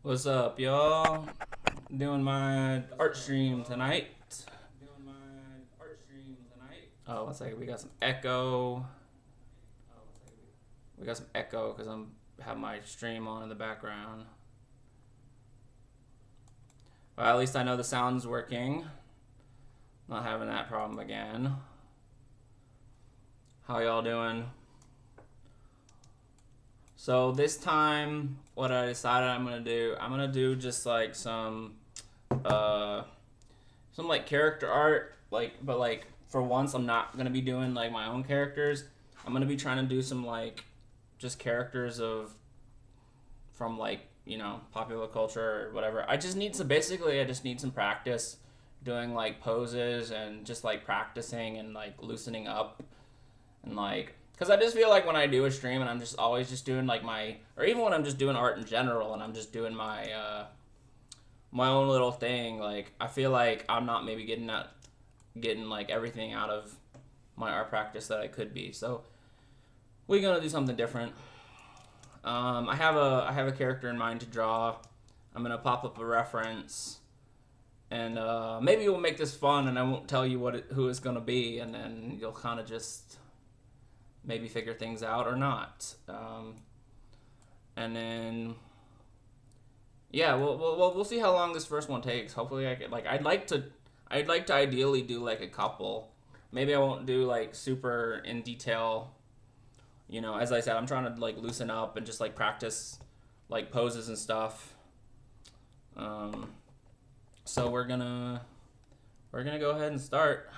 What's up, y'all? Doing my art stream tonight. Oh, one second. We got some echo. We got some echo because I'm have my stream on in the background. Well, at least I know the sound's working. Not having that problem again. How y'all doing? So this time, what I decided I'm gonna do just like some like character art, but like for once I'm not gonna be doing like my own characters. I'm gonna be trying to do some like just characters from like popular culture or whatever. I just need some practice doing like poses and just like practicing and like loosening up and like because I just feel like when I do a stream and I'm just always just doing like or even when I'm just doing art in general and I'm just doing my own little thing, like I feel like I'm not maybe getting like everything out of my art practice that I could be. So we're gonna do something different. I have a character in mind to draw. I'm gonna pop up a reference, and maybe we'll make this fun, and I won't tell you who it's gonna be, and then you'll kind of just maybe figure things out or not. And then yeah, we'll see how long this first one takes. Hopefully, I'd like to ideally do like a couple. Maybe I won't do like super in detail. As I said, I'm trying to like loosen up and just like practice like poses and stuff. So we're gonna go ahead and start.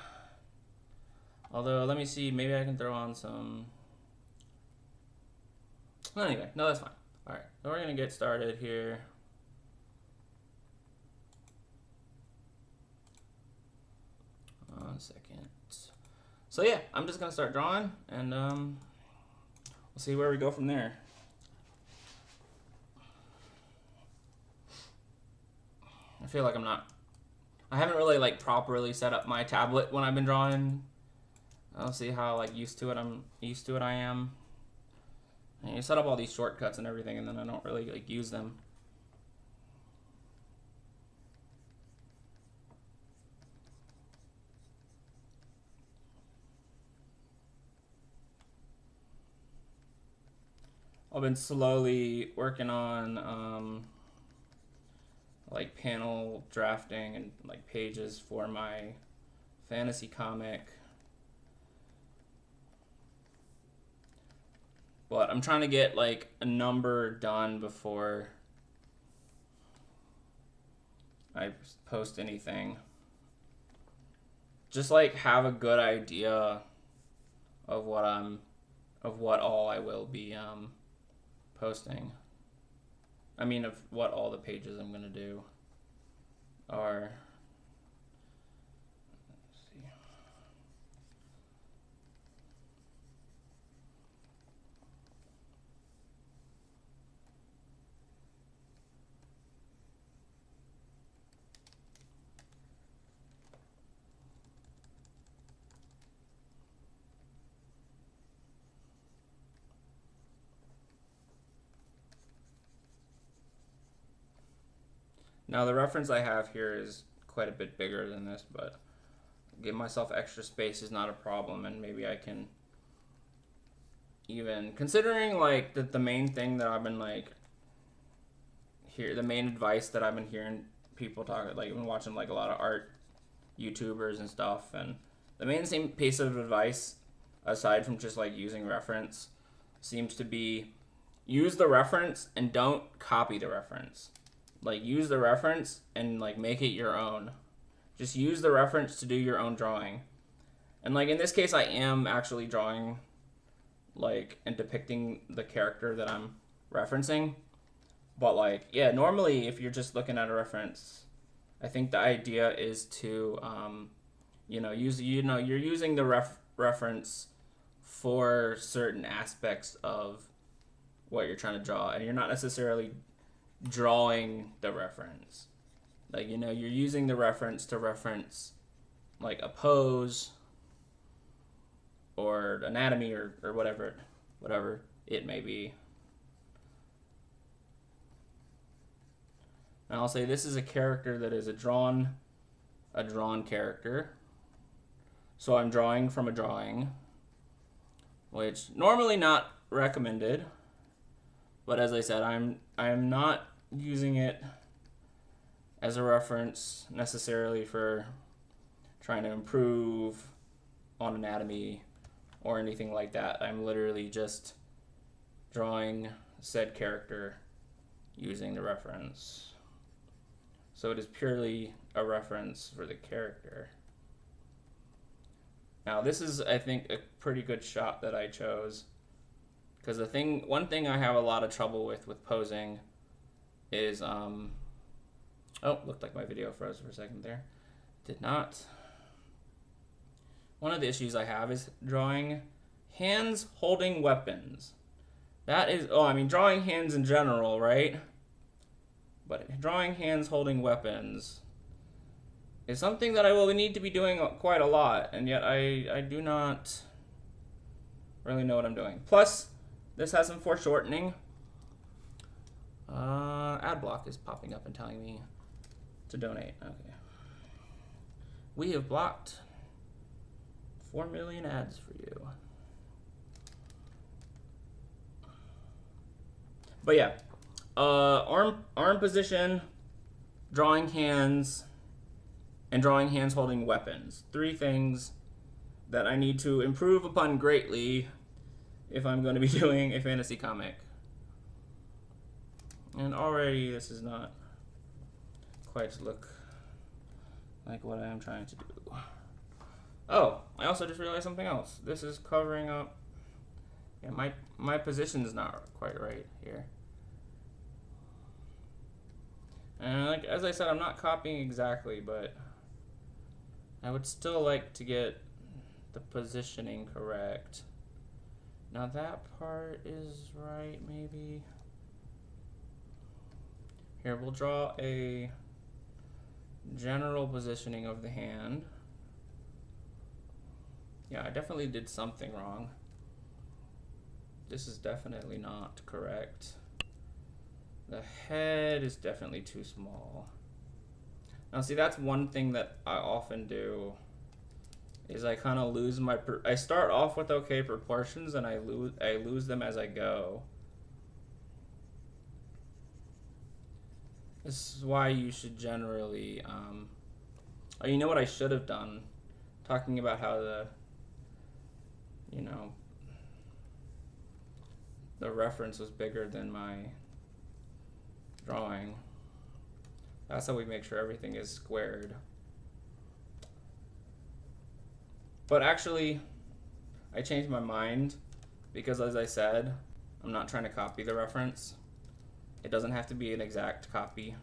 Although let me see, maybe I can throw on some. Anyway, no, that's fine. All right, so we're gonna get started here. One second. So yeah, I'm just gonna start drawing, and we'll see where we go from there. I feel like I haven't really like properly set up my tablet when I've been drawing. I'll see how like used to it I am. And you set up all these shortcuts and everything, and then I don't really like use them. I've been slowly working on like panel drafting and like pages for my fantasy comic. But I'm trying to get like a number done before I post anything. Just like have a good idea of what all I will be posting. I mean, of what all the pages I'm gonna do are. Let's see. Now the reference I have here is quite a bit bigger than this, but give myself extra space is not a problem, and maybe I can even considering like the main thing that I've been like the main advice that I've been hearing people talk, like I've been watching like a lot of art YouTubers and stuff, and the main same piece of advice aside from just like using reference seems to be use the reference and don't copy the reference. Like use the reference and like make it your own. Just use the reference to do your own drawing. And like in this case I am actually drawing like and depicting the character that I'm referencing. But like yeah, normally if you're just looking at a reference, I think the idea is to you're using the reference for certain aspects of what you're trying to draw, and you're not necessarily drawing the reference. Like you're using the reference to reference like a pose or anatomy or whatever it may be. And I'll say this is a character that is a drawn character. So I'm drawing from a drawing, which normally not recommended. But as I said, I am not using it as a reference necessarily for trying to improve on anatomy or anything like that. I'm literally just drawing said character using the reference. So it is purely a reference for the character. Now this is, I think, a pretty good shot that I chose, because one thing I have a lot of trouble with posing is oh, looked like my video froze for a second there. Did not. One of the issues I have is drawing hands holding weapons. That is, I mean drawing hands in general, right? But drawing hands holding weapons is something that I will need to be doing quite a lot, and yet I do not really know what I'm doing. Plus, this has some foreshortening. Ad block is popping up and telling me to donate. Okay. We have blocked 4 million ads for you. But yeah, arm position, drawing hands, and drawing hands holding weapons. 3 things that I need to improve upon greatly if I'm going to be doing a fantasy comic. And already this is not quite look like what I am trying to do. Oh, I also just realized something else. This is covering up. Yeah, my position is not quite right here. And like as I said, I'm not copying exactly, but I would still like to get the positioning correct. Now that part is right, maybe. Here, we'll draw a general positioning of the hand. Yeah, I definitely did something wrong. This is definitely not correct. The head is definitely too small. Now see, that's one thing that I often do, is I kind of lose my, I start off with okay proportions and I lose them as I go. This is why you should generally, oh, you know what I should have done? Talking about how the reference was bigger than my drawing. That's how we make sure everything is squared. But actually, I changed my mind because, as I said, I'm not trying to copy the reference. It doesn't have to be an exact copy.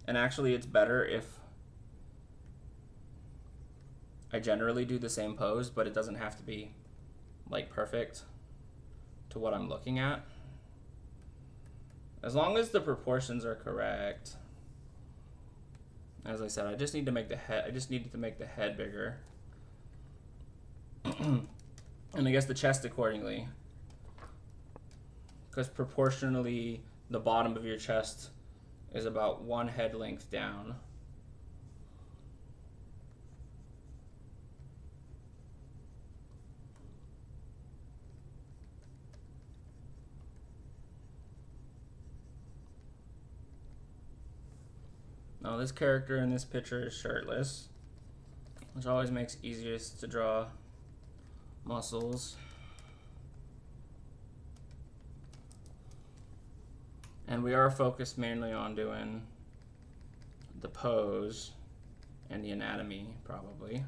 And actually, it's better if I generally do the same pose, but it doesn't have to be like perfect to what I'm looking at. As long as the proportions are correct. As I said, I just need to make the head. I just needed to make the head bigger, and I guess the chest accordingly, because proportionally the bottom of your chest is about 1 head length down. Now this character in this picture is shirtless, which always makes easiest to draw muscles. And we are focused mainly on doing the pose and the anatomy, probably.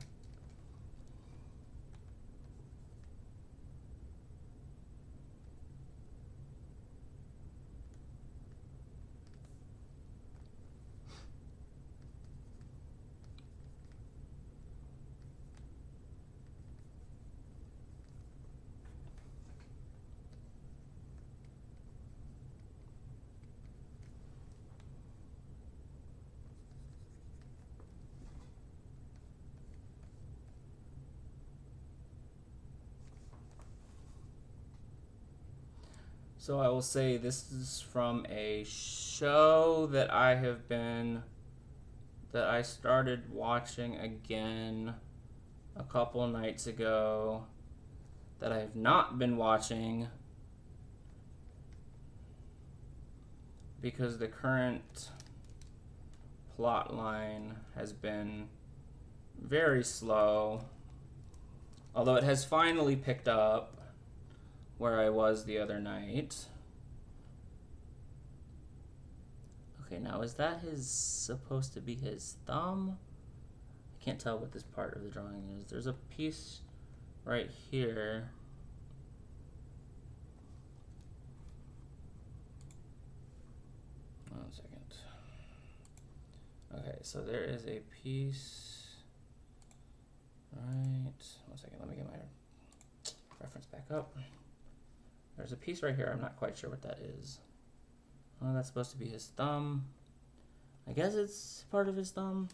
So I will say this is from a show that I started watching again a couple nights ago that I have not been watching because the current plot line has been very slow, although it has finally picked up where I was the other night. Okay, now is that supposed to be his thumb? I can't tell what this part of the drawing is. There's a piece right here. One second. Okay, so there is a piece. Right. 1 second, let me get my reference back up. There's a piece right here. I'm not quite sure what that is. Oh, that's supposed to be his thumb. I guess it's part of his thumb.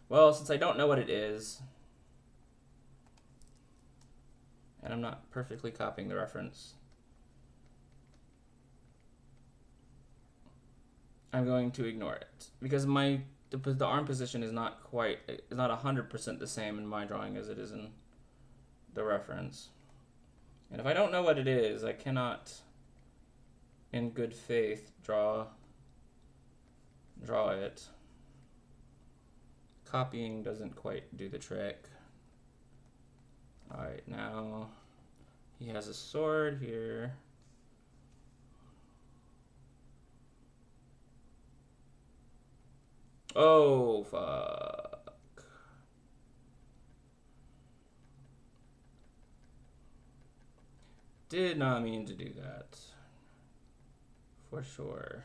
Well, since I don't know what it is, and I'm not perfectly copying the reference, I'm going to ignore it because the arm position is not 100% the same in my drawing as it is in the reference. And if I don't know what it is, I cannot, in good faith, draw it. Copying doesn't quite do the trick. Alright, now he has a sword here. Oh, fuck. Did not mean to do that. For sure.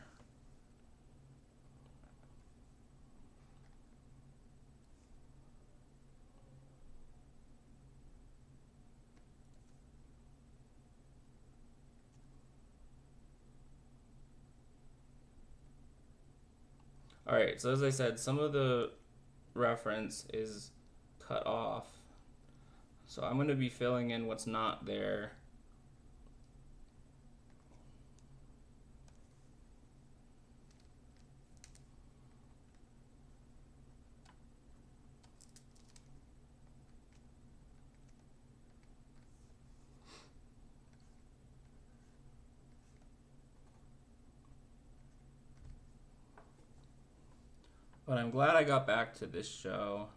Alright, so as I said, some of the reference is cut off. So I'm going to be filling in what's not there. But I'm glad I got back to this show.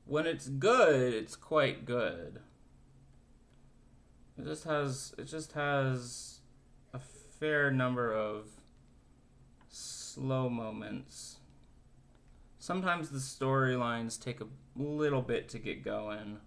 When it's good, it's quite good. It just has a fair number of slow moments. Sometimes the storylines take a little bit to get going.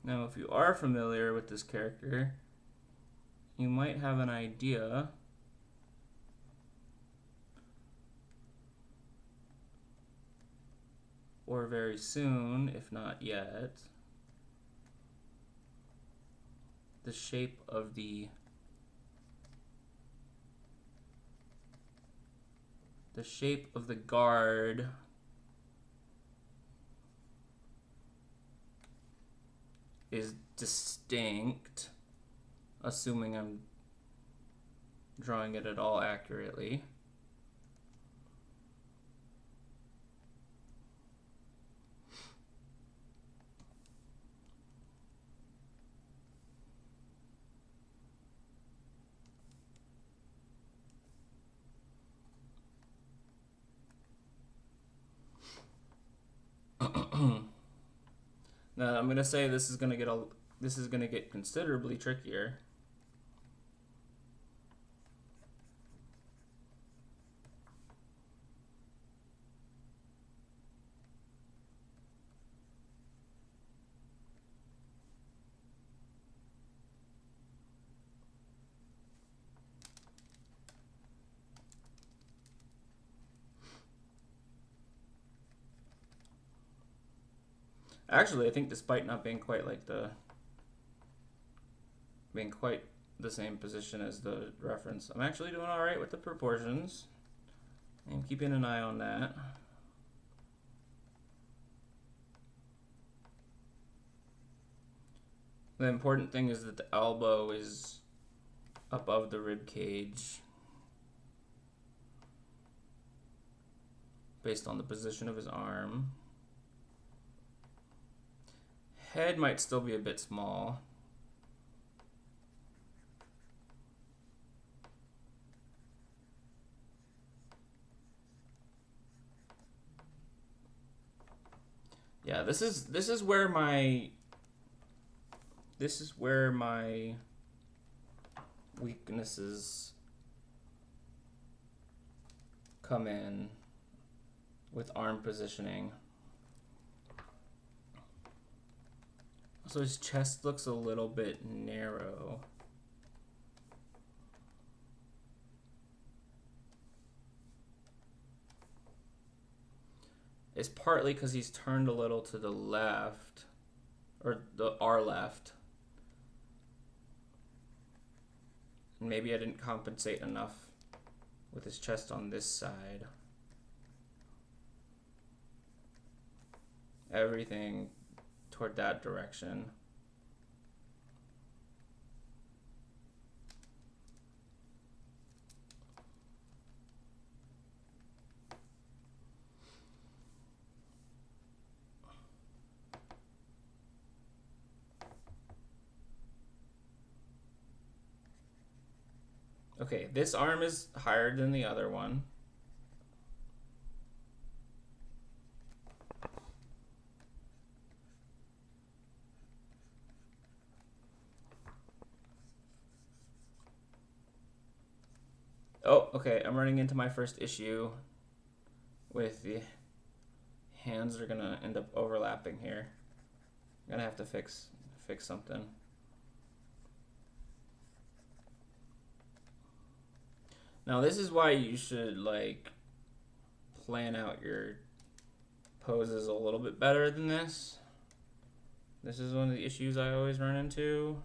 Now, if you are familiar with this character, you might have an idea or very soon, if not yet, the shape of the guard is distinct, assuming I'm drawing it at all accurately. Now I'm gonna say this is gonna get considerably trickier. Actually, I think despite not being quite like being quite the same position as the reference, I'm actually doing all right with the proportions. I'm keeping an eye on that. The important thing is that the elbow is above the rib cage based on the position of his arm. Head might still be a bit small. Yeah, this is where my weaknesses come in with arm positioning. So his chest looks a little bit narrow. It's partly because he's turned a little to the left, or our left. Maybe I didn't compensate enough with his chest on this side. Everything toward that direction. Okay, this arm is higher than the other one. Oh, okay, I'm running into my first issue with the hands are gonna end up overlapping here. I'm gonna have to fix something. Now this is why you should like plan out your poses a little bit better than this. This is one of the issues I always run into.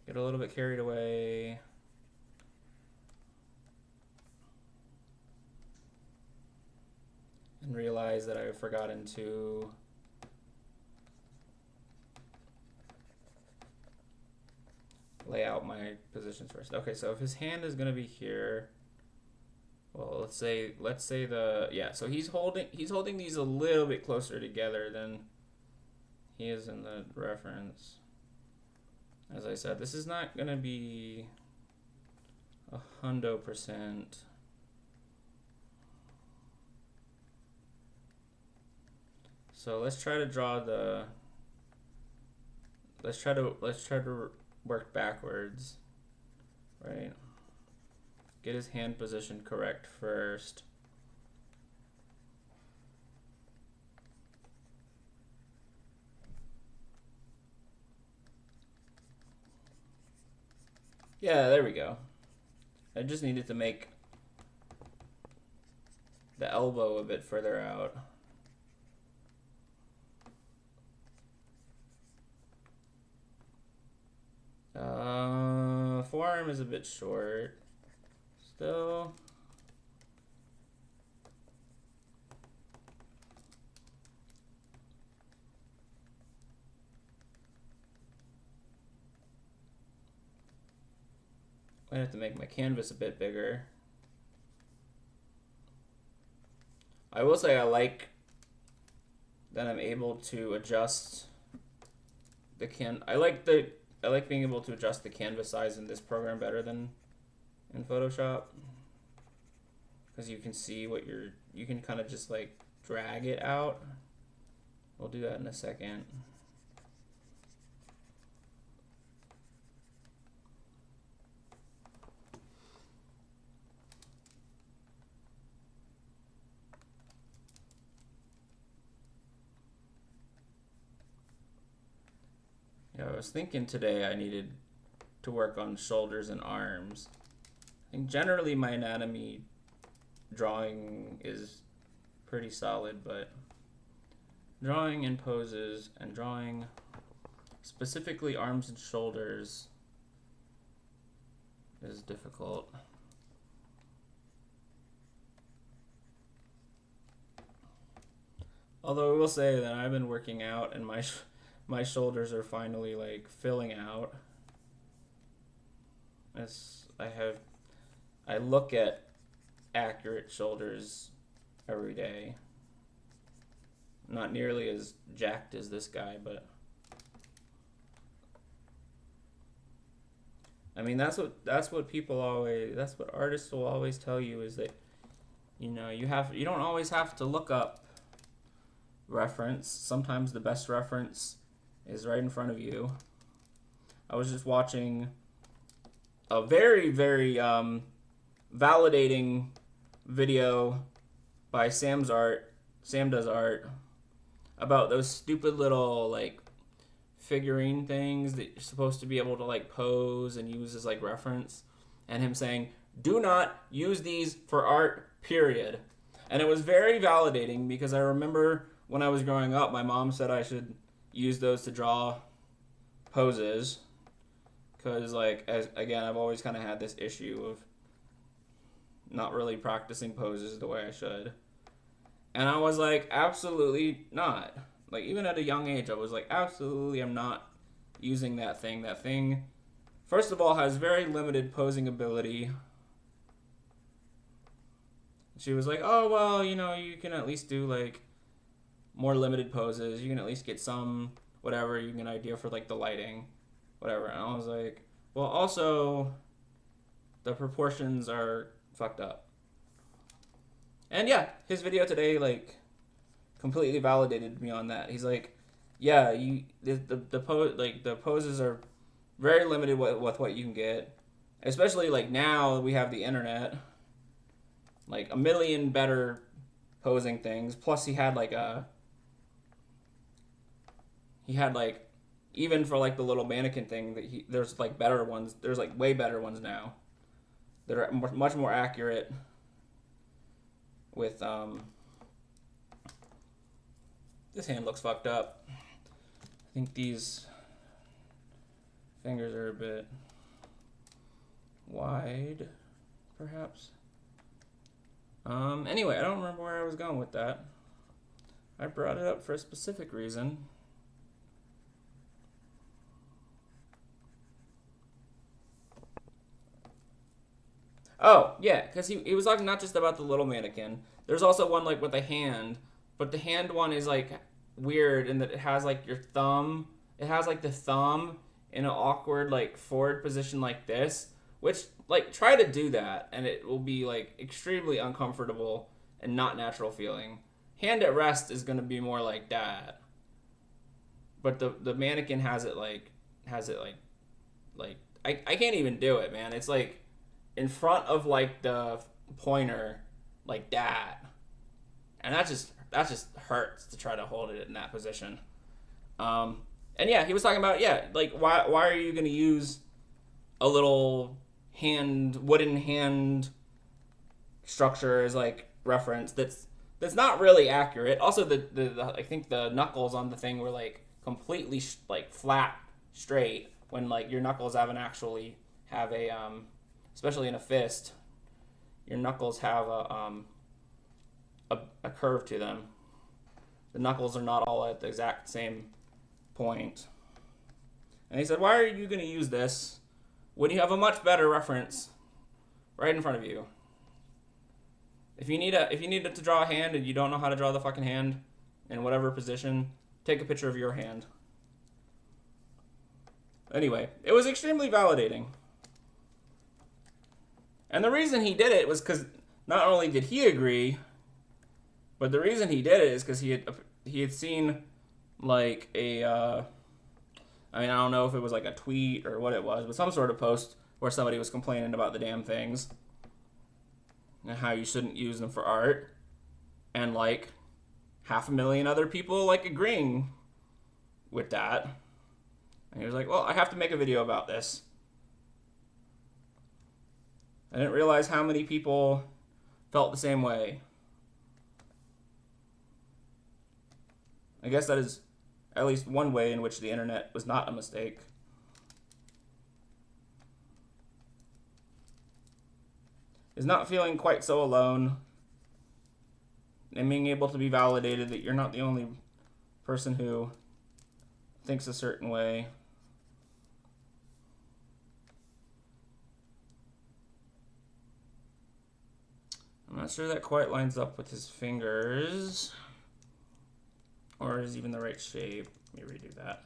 Get a little bit carried away. And realize that I've forgotten to lay out my positions first. Okay, so if his hand is gonna be here, well, let's say so he's holding these a little bit closer together than he is in the reference. As I said, this is not gonna be 100%. So let's try to draw let's try to work backwards, right? Get his hand position correct first. Yeah, there we go. I just needed to make the elbow a bit further out. Forearm is a bit short. Still. I have to make my canvas a bit bigger. I will say I like that I'm able to adjust I like being able to adjust the canvas size in this program better than in Photoshop, because you can see you can kind of just like drag it out. We'll do that in a second. Yeah, I was thinking today I needed to work on shoulders and arms. I think generally my anatomy drawing is pretty solid, but drawing in poses and drawing specifically arms and shoulders is difficult. Although I will say that I've been working out and my shoulders are finally like filling out. I look at accurate shoulders every day. Not nearly as jacked as this guy, but I mean that's what artists will always tell you, is that you don't always have to look up reference. Sometimes the best reference is right in front of you. I was just watching a very, very validating video by Sam Does Art, about those stupid little like figurine things that you're supposed to be able to like pose and use as like reference, and him saying, do not use these for art, period. And it was very validating, because I remember when I was growing up, my mom said I should use those to draw poses, because like, again, I've always kind of had this issue of not really practicing poses the way I should. And I was like, absolutely not. Like, even at a young age, I was like, absolutely, I'm not using that thing. That thing, first of all, has very limited posing ability. She was like, oh, well, you can at least do like more limited poses. You can at least get some, whatever, you can get an idea for like the lighting, whatever. And I was like, well, also, the proportions are fucked up. And yeah, his video today like completely validated me on that. He's like, yeah, the poses are very limited with what you can get, especially like now we have the internet, like a million better posing things. Plus he had like even for like the little mannequin thing that there's like better ones. There's like way better ones now that are much more accurate. With this hand looks fucked up. I think these fingers are a bit wide, perhaps. Anyway, I don't remember where I was going with that. I brought it up for a specific reason. Oh, yeah, because he was talking not just about the little mannequin. There's also one like with a hand, but the hand one is like weird in that it has like your thumb. It has like the thumb in an awkward like forward position like this, which like try to do that and it will be like extremely uncomfortable and not natural feeling. Hand at rest is gonna be more like that. But the mannequin has it like I can't even do it, man. It's like in front of like the pointer, like that, and that just hurts to try to hold it in that position. And yeah, he was talking about like why are you gonna use a little wooden hand structure as like reference that's not really accurate. Also, the I think the knuckles on the thing were like completely like flat straight, when like your knuckles haven't actually have a especially in a fist, your knuckles have a curve to them. The knuckles are not all at the exact same point. And he said, why are you going to use this when you have a much better reference right in front of you? If you need to draw a hand and you don't know how to draw the fucking hand in whatever position, take a picture of your hand. Anyway, it was extremely validating. And the reason he did it was because not only did he agree, but the reason he did it is because he had seen like I don't know if it was like a tweet or what it was, but some sort of post where somebody was complaining about the damn things and how you shouldn't use them for art, and like 500,000 other people like agreeing with that. And he was like, well, I have to make a video about this. I didn't realize how many people felt the same way. I guess that is at least one way in which the internet was not a mistake. Is not feeling quite so alone and being able to be validated that you're not the only person who thinks a certain way. I'm not sure that quite lines up with his fingers, or is even the right shape. Let me redo that.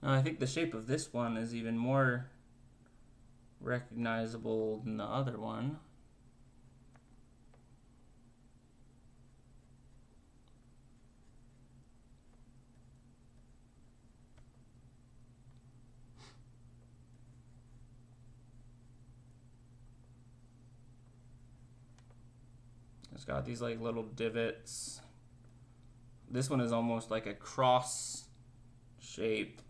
I think the shape of this one is even more recognizable than the other one. It's got these like little divots. This one is almost like a cross shape.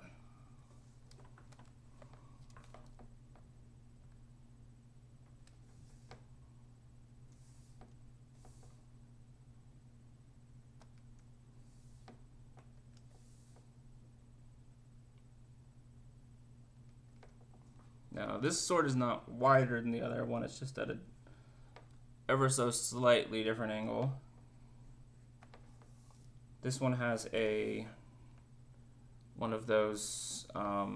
Now, this sword is not wider than the other one, it's just at a ever so slightly different angle. This one has one of those, I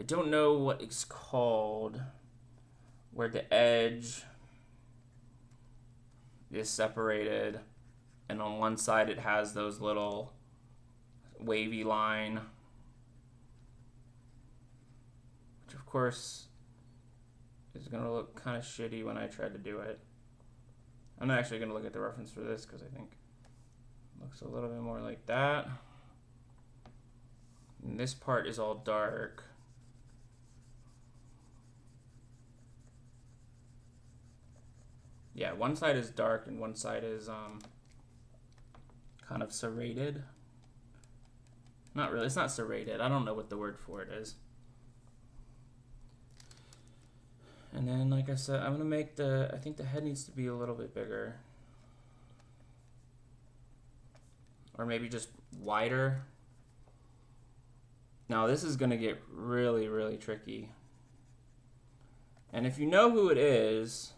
don't know what it's called, where the edge is separated, and on one side it has those little wavy line, which of course is going to look kind of shitty when I try to do it. I'm not actually going to look at the reference for this because I think it looks a little bit more like that. And this part is all dark. Yeah, one side is dark and one side is kind of serrated. Not really, it's not serrated. I don't know what the word for it is. And then, like I said, I'm gonna make I think the head needs to be a little bit bigger. Or maybe just wider. Now this is gonna get really, really tricky. And if you know who it is,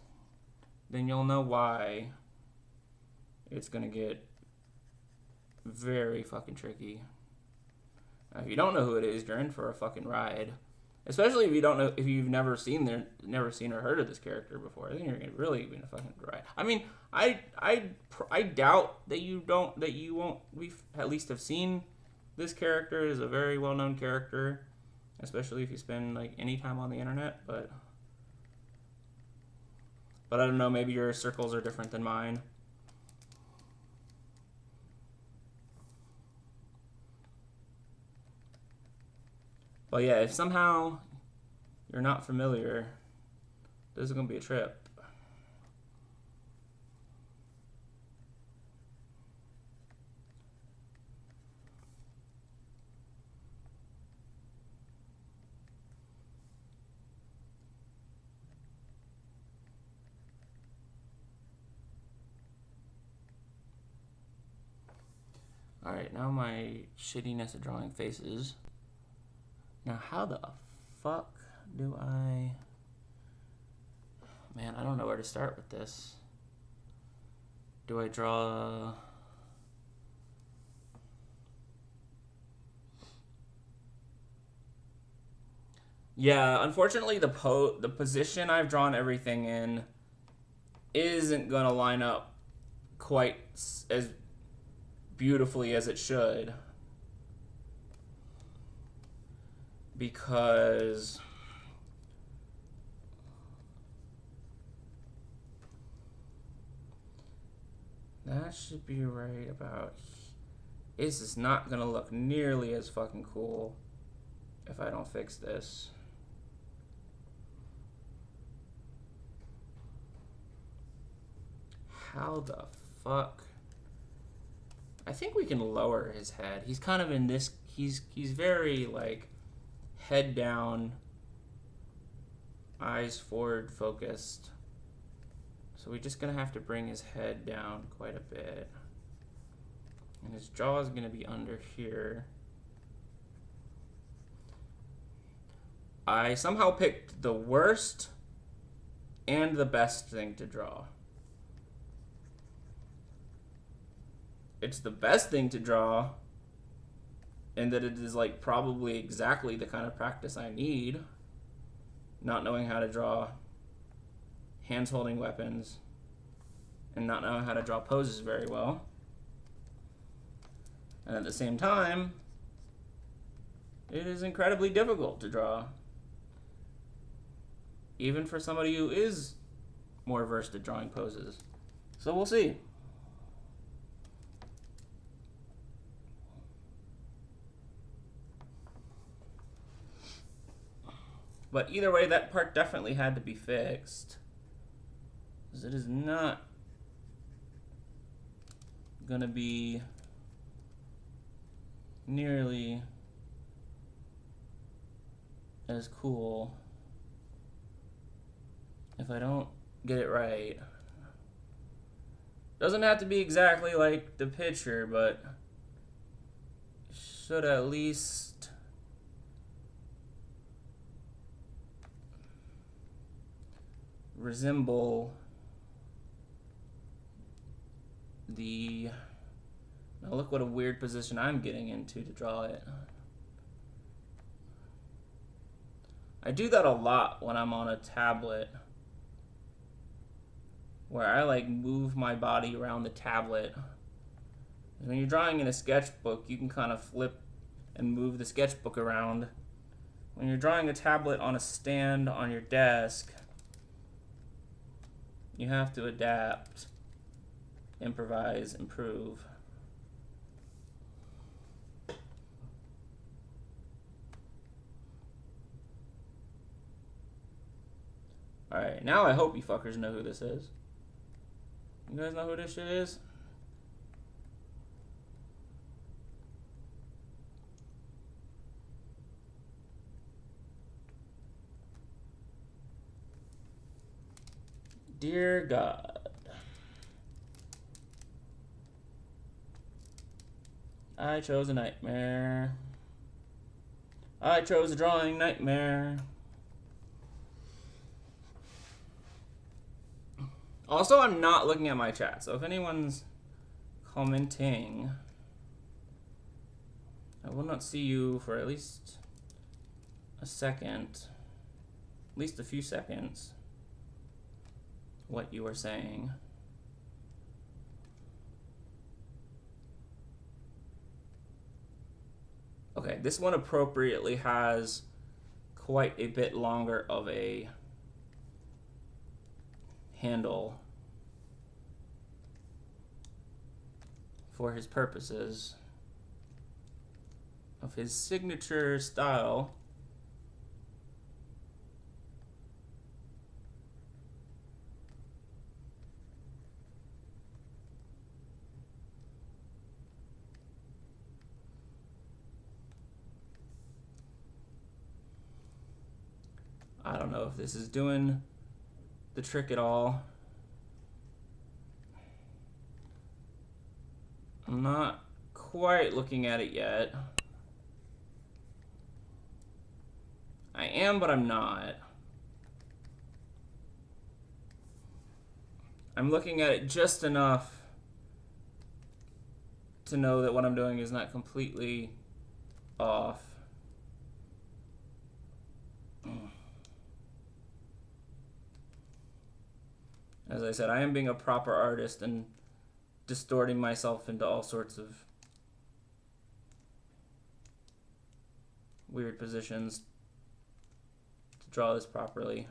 then you'll know why it's gonna get very fucking tricky. Now, if you don't know who it is, you're in for a fucking ride. Especially if you don't know, if you've never seen or heard of this character before, then you're really in a fucking ride. I mean, I doubt that you won't at least have seen this character. Is a very well known character, especially if you spend like any time on the internet. But I don't know. Maybe your circles are different than mine. But yeah, if somehow you're not familiar, this is going to be a trip. Alright, now my shittiness of drawing faces. Now, how the fuck do I... Man, I don't know where to start with this. Do I draw... Yeah, unfortunately, the position I've drawn everything in isn't going to line up quite as beautifully as it should. Because That should be right about. This is not gonna look nearly as fucking cool if I don't fix this. How the fuck? I think we can lower his head. He's kind of in this. He's very like head down, eyes forward focused. So we're just gonna have to bring his head down quite a bit. And his jaw is gonna be under here. I somehow picked the worst and the best thing to draw. It's the best thing to draw, and that it is like probably exactly the kind of practice I need. Not knowing how to draw hands holding weapons and not knowing how to draw poses very well. And at the same time, it is incredibly difficult to draw. Even for somebody who is more versed at drawing poses. So we'll see. But either way, that part definitely had to be fixed. Because it is not going to be nearly as cool if I don't get it right. Doesn't have to be exactly like the picture, but should at least resemble the... Now look what a weird position I'm getting into to draw it. I do that a lot when I'm on a tablet, where I like move my body around the tablet. When you're drawing in a sketchbook, you can kind of flip and move the sketchbook around. When you're drawing a tablet on a stand on your desk, you have to adapt, improvise, improve. Alright, now I hope you fuckers know who this is. You guys know who this shit is? Dear God, I chose a nightmare. I chose a drawing nightmare. Also, I'm not looking at my chat, so if anyone's commenting, I will not see you for at least a second, at least a few seconds, what you are saying. Okay, this one appropriately has quite a bit longer of a handle for his purposes of his signature style. I don't know if this is doing the trick at all. I'm not quite looking at it yet. I am, but I'm not. I'm looking at it just enough to know that what I'm doing is not completely off. As I said, I am being a proper artist and distorting myself into all sorts of weird positions to draw this properly.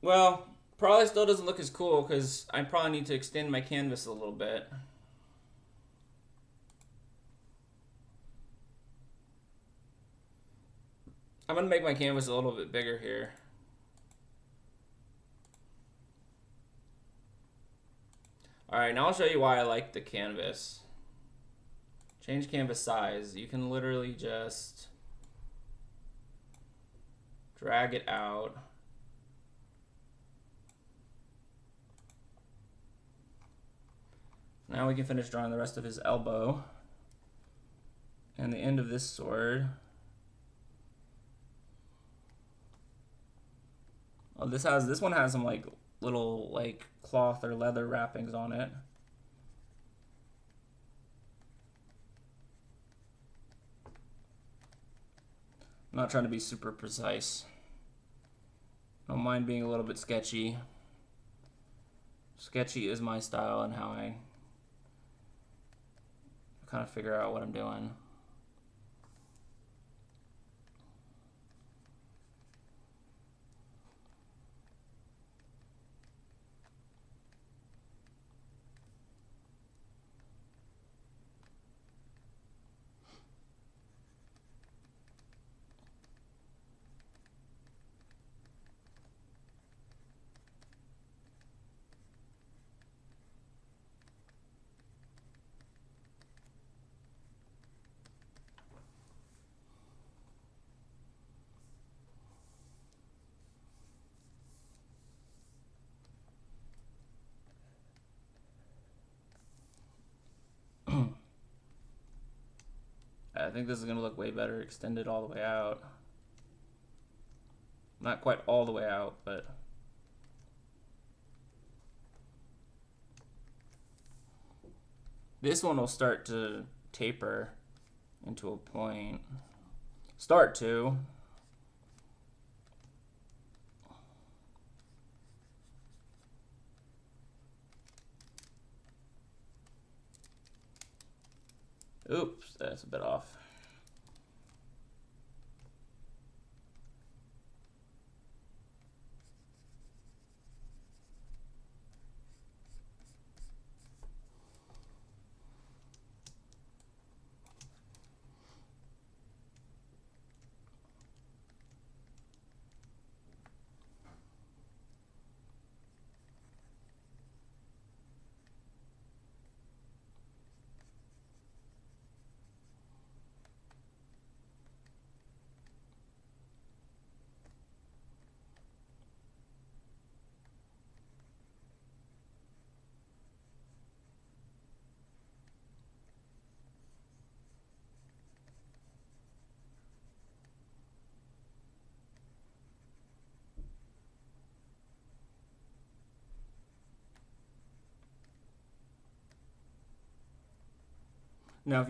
Well, probably still doesn't look as cool because I probably need to extend my canvas a little bit. I'm going to make my canvas a little bit bigger here. Alright, now I'll show you why I like the canvas. Change canvas size. You can literally just drag it out. Now we can finish drawing the rest of his elbow and the end of this sword. Oh, this one has some like little like cloth or leather wrappings on it. I'm not trying to be super precise. I don't mind being a little bit sketchy. Sketchy is my style and how I kind of figure out what I'm doing. I think this is going to look way better extended all the way out. Not quite all the way out, but this one will start to taper into a point. Start to. Oops, that's a bit off. Now,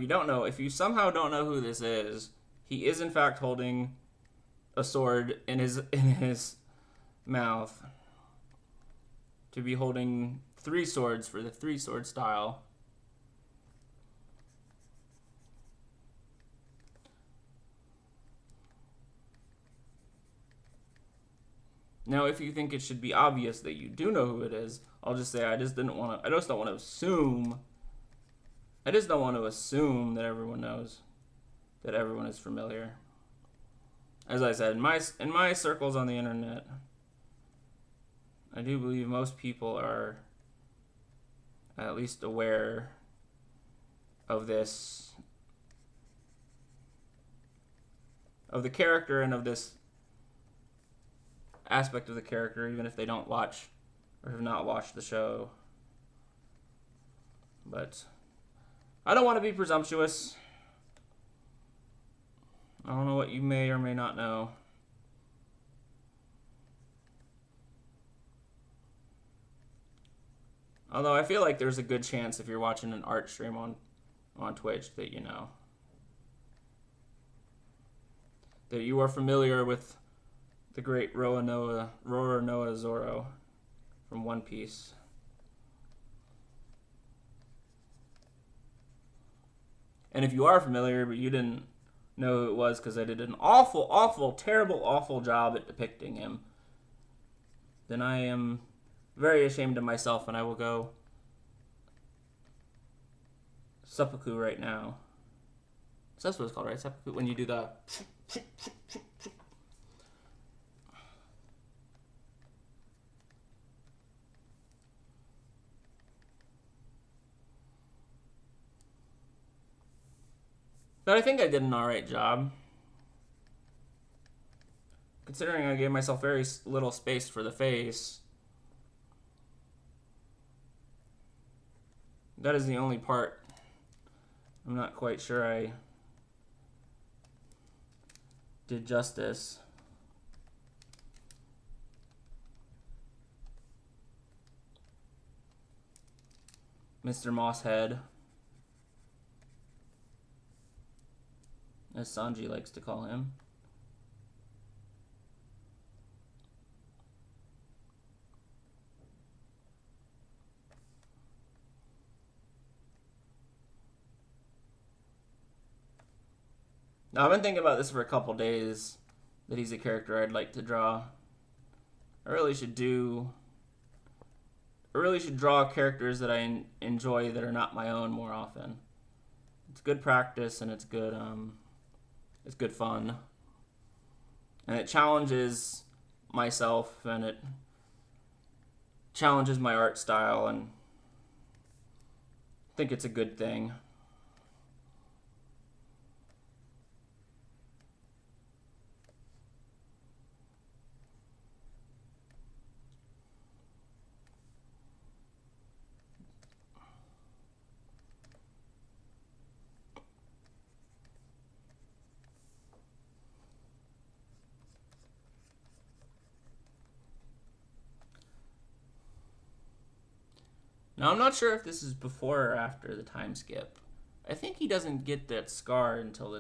if you somehow don't know who this is, he is in fact holding a sword in his mouth. To be holding 3 swords for the 3-sword style. Now, if you think it should be obvious that you do know who it is, I'll just say I just don't want to assume. I just don't want to assume that everyone knows, that everyone is familiar. As I said, in my circles on the internet, I do believe most people are at least aware of this, of the character and of this aspect of the character, even if they don't watch or have not watched the show. But I don't want to be presumptuous. I don't know what you may or may not know. Although I feel like there's a good chance if you're watching an art stream on Twitch that you know. That you are familiar with the great Roronoa Zoro from One Piece. And if you are familiar, but you didn't know who it was because I did an awful, terrible, awful job at depicting him, then I am very ashamed of myself, and I will go seppuku right now. So that's what it's called, right? Seppuku, when you do the... But I think I did an alright job. Considering I gave myself very little space for the face. That is the only part I'm not quite sure I did justice. Mr. Mosshead, as Sanji likes to call him. Now, I've been thinking about this for a couple days, that he's a character I'd like to draw. I really should draw characters that I enjoy that are not my own more often. It's good practice, and it's good fun. And it challenges myself, and it challenges my art style, and I think it's a good thing. Now, I'm not sure if this is before or after the time skip. I think he doesn't get that scar until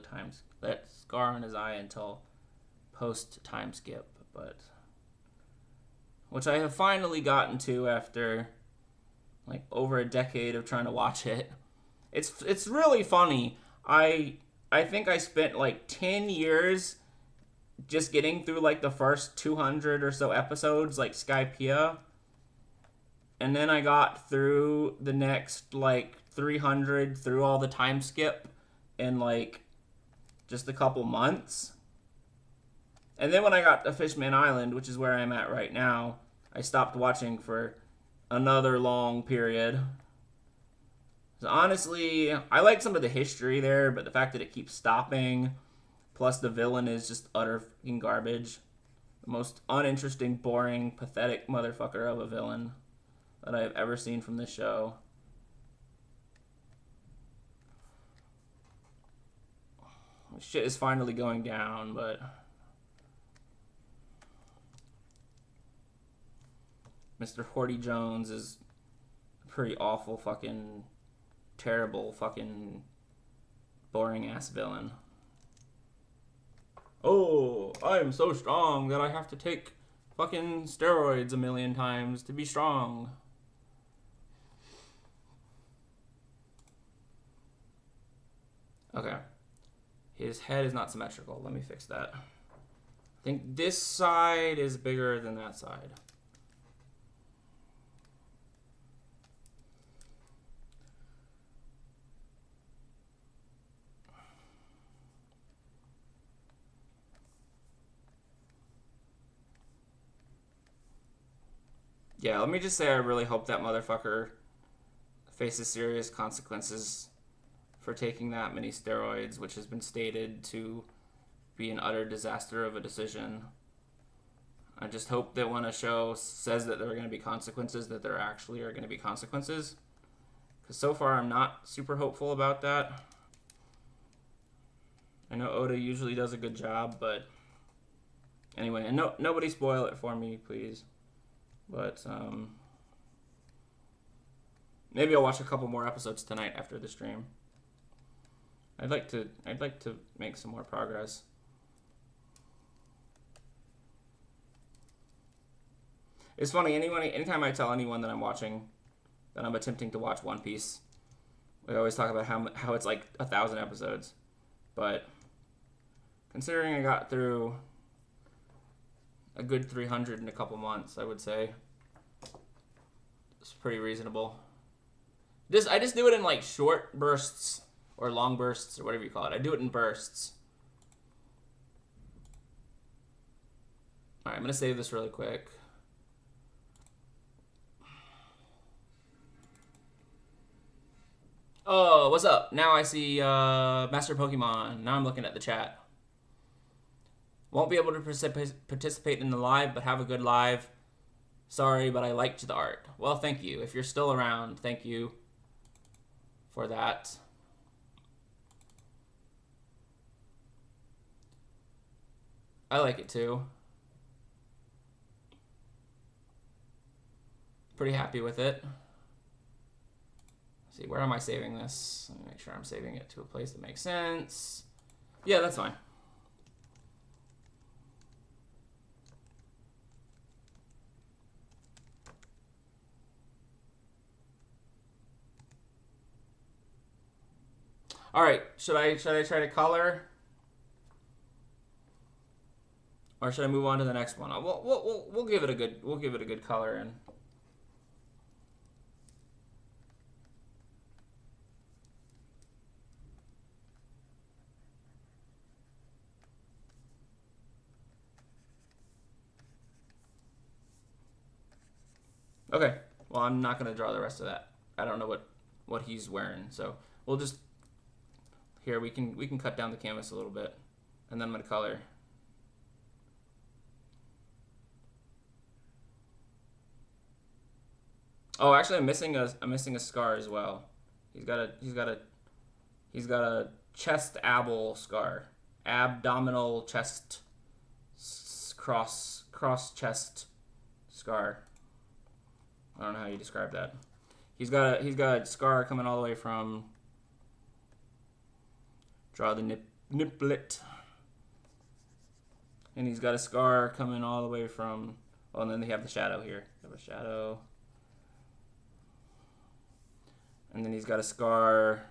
that scar on his eye until post time skip, but which I have finally gotten to after like over a decade of trying to watch it. It's really funny. I think I spent like 10 years just getting through like the first 200 or so episodes, like Skypiea. And then I got through the next, like, 300 through all the time skip in, like, just a couple months. And then when I got to Fishman Island, which is where I'm at right now, I stopped watching for another long period. So honestly, I like some of the history there, but the fact that it keeps stopping, plus the villain is just utter fucking garbage. The most uninteresting, boring, pathetic motherfucker of a villain that I've ever seen from this show. Shit is finally going down, but Mr. Horty Jones is a pretty awful fucking terrible fucking boring ass villain. Oh, I am so strong that I have to take fucking steroids a million times to be strong. Okay. His head is not symmetrical. Let me fix that. I think this side is bigger than that side. Yeah, let me just say I really hope that motherfucker faces serious consequences for taking that many steroids, which has been stated to be an utter disaster of a decision. I just hope that when a show says that there are going to be consequences, that there actually are going to be consequences. Because so far I'm not super hopeful about that. I know Oda usually does a good job, but anyway, and nobody spoil it for me, please. But maybe I'll watch a couple more episodes tonight after the stream. I'd like to make some more progress. It's funny, anytime I tell anyone that I'm attempting to watch One Piece, we always talk about how it's like 1,000 episodes. But considering I got through a good 300 in a couple months, I would say. It's pretty reasonable. I just do it in like short bursts or long bursts or whatever you call it. I do it in bursts. All right, I'm gonna save this really quick. Oh, what's up? Now I see Master Pokemon. Now I'm looking at the chat. Won't be able to participate in the live, but have a good live. Sorry, but I liked the art. Well, thank you. If you're still around, thank you for that. I like it too. Pretty happy with it. Let's see, where am I saving this? Let me make sure I'm saving it to a place that makes sense. Yeah, that's fine. All right, should I try to color, or should I move on to the next one? We'll give it a good color and. Okay, well I'm not gonna draw the rest of that. I don't know what he's wearing, so we'll just here we can cut down the canvas a little bit, and then I'm gonna color. Oh, actually, I'm missing a scar as well. He's got a chest abel scar, abdominal chest cross chest scar. I don't know how you describe that. He's got a scar coming all the way from. Draw the niplet. And he's got a scar coming all the way from. Oh, and then they have the shadow here. They have a shadow. And then he's got a scar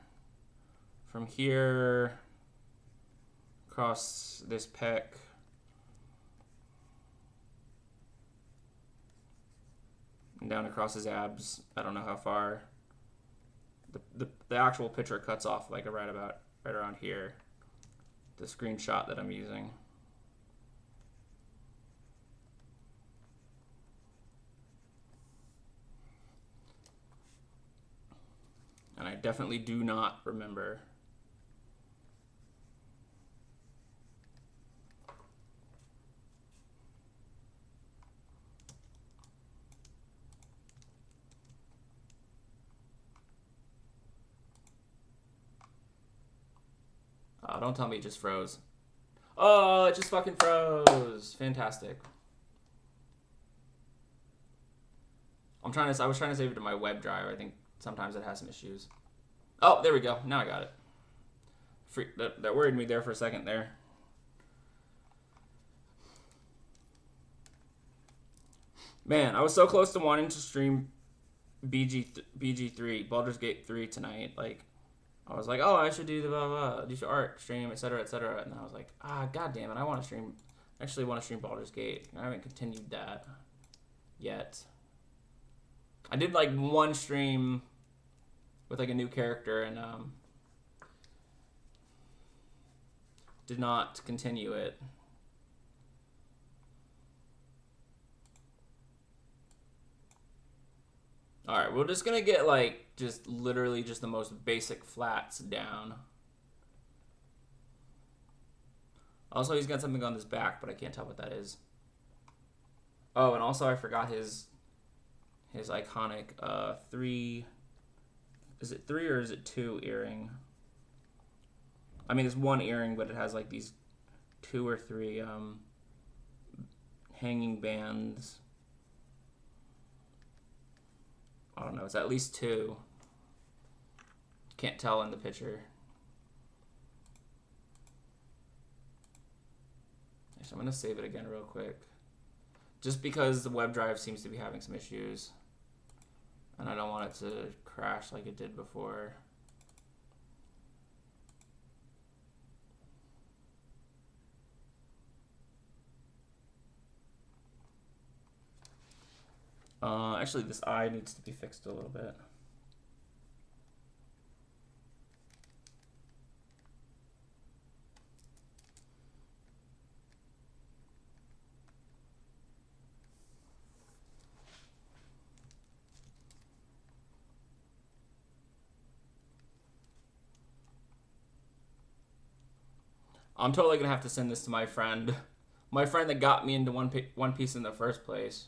from here across this pec. And down across his abs. I don't know how far. The actual picture cuts off like right around here. The screenshot that I'm using. And I definitely do not remember. Oh, don't tell me it just froze. Oh, it just fucking froze. Fantastic. I was trying to save it to my web drive. I think sometimes it has some issues. Oh, there we go. Now I got it. That worried me there for a second there. Man, I was so close to wanting to stream BG3, Baldur's Gate 3 tonight. Like, I was like, oh, I should do the blah blah, do some art stream, etc. etc. And then I was like, god damn it, I want to stream. Actually, want to stream Baldur's Gate. I haven't continued that yet. I did like one stream with like a new character and did not continue it. All right, we're just gonna get like just literally just the most basic flats down. Also, he's got something on his back, but I can't tell what that is. Oh, and also I forgot his iconic 3. Is it 3 or is it 2 earring? I mean, it's 1 earring, but it has like these 2 or 3 hanging bands. I don't know. It's at least 2. Can't tell in the picture. So I'm going to save it again real quick. Just because the web drive seems to be having some issues. And I don't want it to crash like it did before. Actually, this eye needs to be fixed a little bit. I'm totally gonna have to send this to my friend. My friend that got me into One Piece in the first place.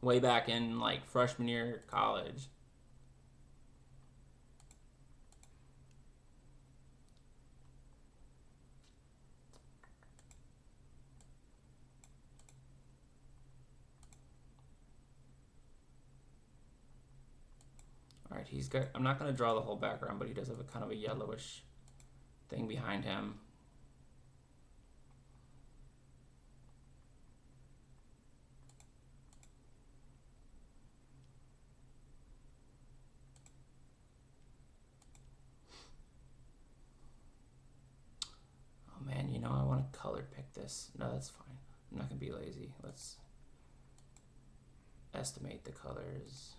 Way back in, like, freshman year of college. Alright, he's got... I'm not going to draw the whole background, but he does have a kind of a yellowish thing behind him. Oh man, you know, I want to color pick this. No, that's fine. I'm not going to be lazy. Let's estimate the colors.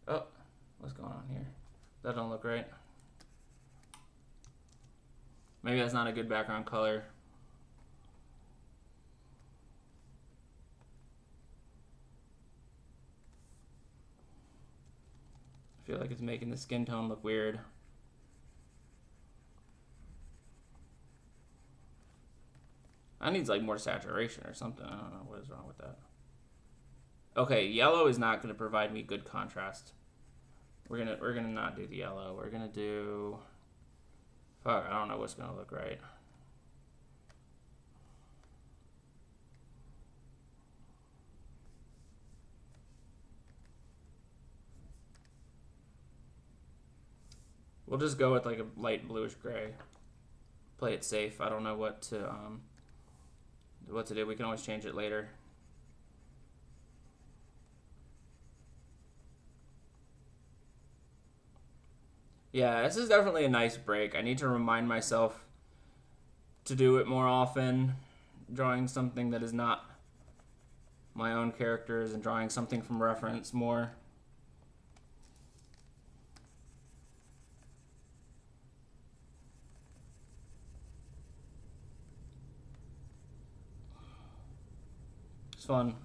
Oh, what's going on here? That don't look right. Maybe that's not a good background color. I feel like it's making the skin tone look weird. I need like more saturation or something. I don't know what is wrong with that. Okay, yellow is not going to provide me good contrast. We're gonna not do the yellow. We're gonna do... Fuck, I don't know what's gonna look right. We'll just go with like a light bluish gray. Play it safe. I don't know what to do. We can always change it later. Yeah, this is definitely a nice break. I need to remind myself to do it more often. Drawing something that is not my own characters and drawing something from reference more. It's fun.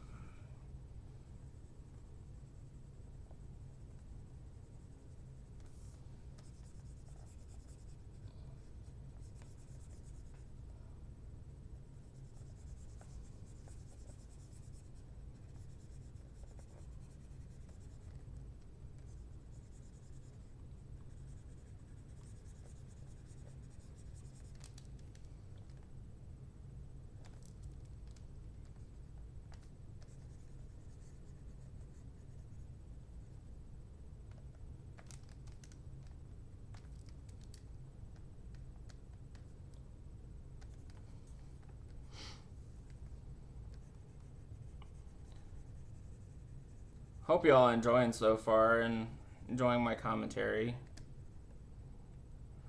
Hope y'all enjoying so far and enjoying my commentary.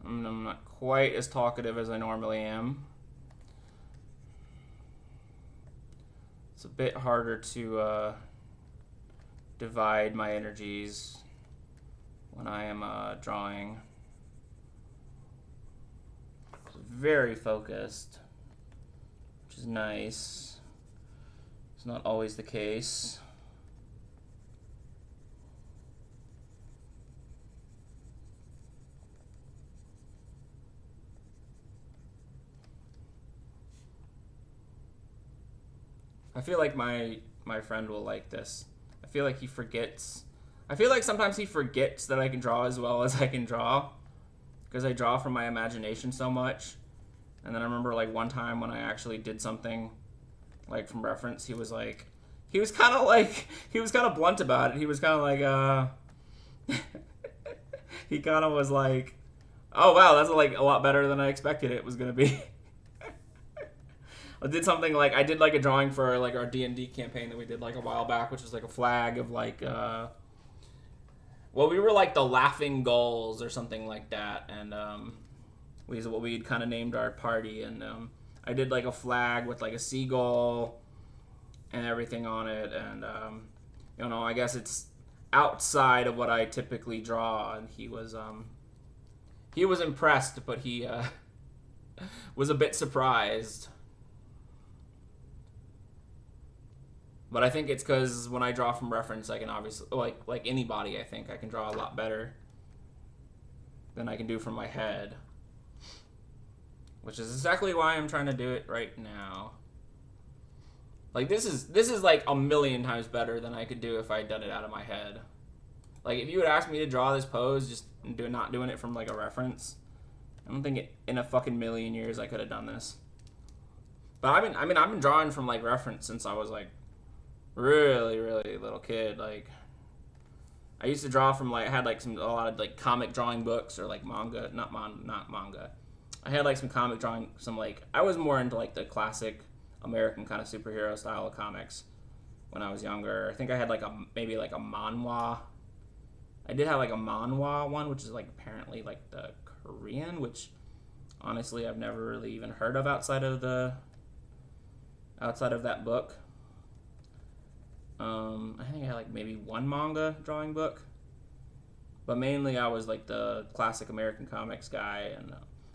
I'm not quite as talkative as I normally am. It's a bit harder to divide my energies when I am drawing. It's very focused, which is nice. It's not always the case. I feel like my friend will like this. I feel like he forgets. I feel like sometimes he forgets that I can draw as well as I can draw, because I draw from my imagination so much. And then I remember like one time when I actually did something like from reference, he was kind of blunt about it. He was kind of like he kind of was like, oh wow, that's like a lot better than I expected it was gonna be. I did something like, I did like a drawing for like our D&D campaign that we did like a while back, which was like a flag of like, well, we were like the Laughing Gulls or something like that, and we what we'd kind of named our party, and I did like a flag with like a seagull and everything on it, and I guess it's outside of what I typically draw, and he was impressed, but he was a bit surprised. But I think it's because when I draw from reference, I can obviously, like anybody, I think I can draw a lot better than I can do from my head, which is exactly why I'm trying to do it right now. Like this is like a million times better than I could do if I had done it out of my head. Like if you would ask me to draw this pose, just not doing it from like a reference, I don't think in a fucking million years I could have done this. But I've been drawing from like reference since I was like really little kid. Like I used to draw from like I had like a lot of like comic drawing books or like manga, not manga. I had like some comic drawing, I was more into like the classic American kind of superhero style of comics when I was younger. I think I had like maybe like a manhwa. I did have like a manhwa one, which is like apparently like the Korean, which honestly I've never really even heard of outside of that book. I think I had like maybe one manga drawing book, but mainly I was like the classic American comics guy,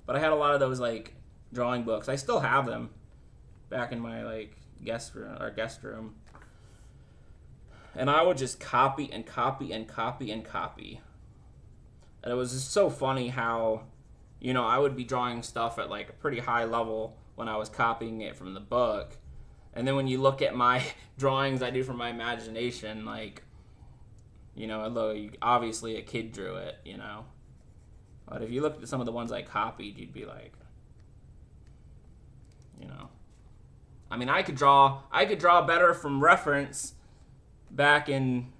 but I had a lot of those like drawing books. I still have them back in my like guest room, and I would just copy and copy and copy and copy. And it was just so funny how, I would be drawing stuff at like a pretty high level when I was copying it from the book. And then when you look at my drawings I do from my imagination, like, obviously a kid drew it, But if you looked at some of the ones I copied, you'd be like, I could draw better from reference back in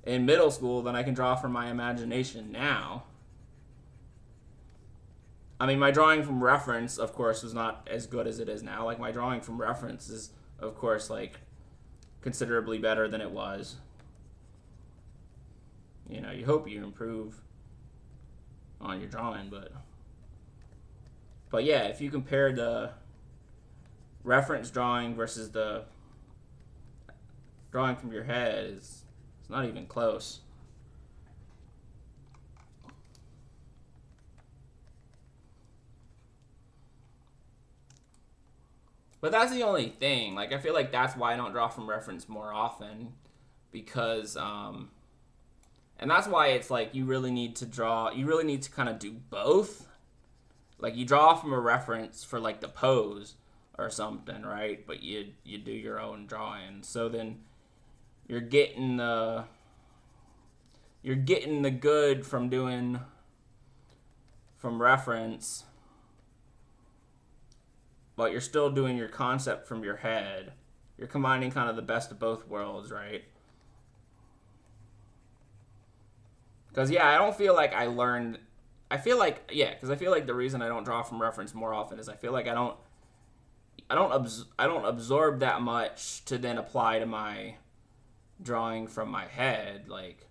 middle school than I can draw from my imagination now. My drawing from reference, of course, was not as good as it is now. Like, my drawing from reference is, of course, like, considerably better than it was. You hope you improve on your drawing, but yeah, if you compare the reference drawing versus the drawing from your head, it's not even close. But that's the only thing. Like, I feel like that's why I don't draw from reference more often, because and that's why it's like you really need to kind of do both. Like, you draw from a reference for like the pose or something, right? But you do your own drawing. So then you're getting the good from reference, but you're still doing your concept from your head. You're combining kind of the best of both worlds, right? Because, yeah, I don't feel like I learned... because I feel like the reason I don't draw from reference more often is I feel like I don't absorb that much to then apply to my drawing from my head. Like,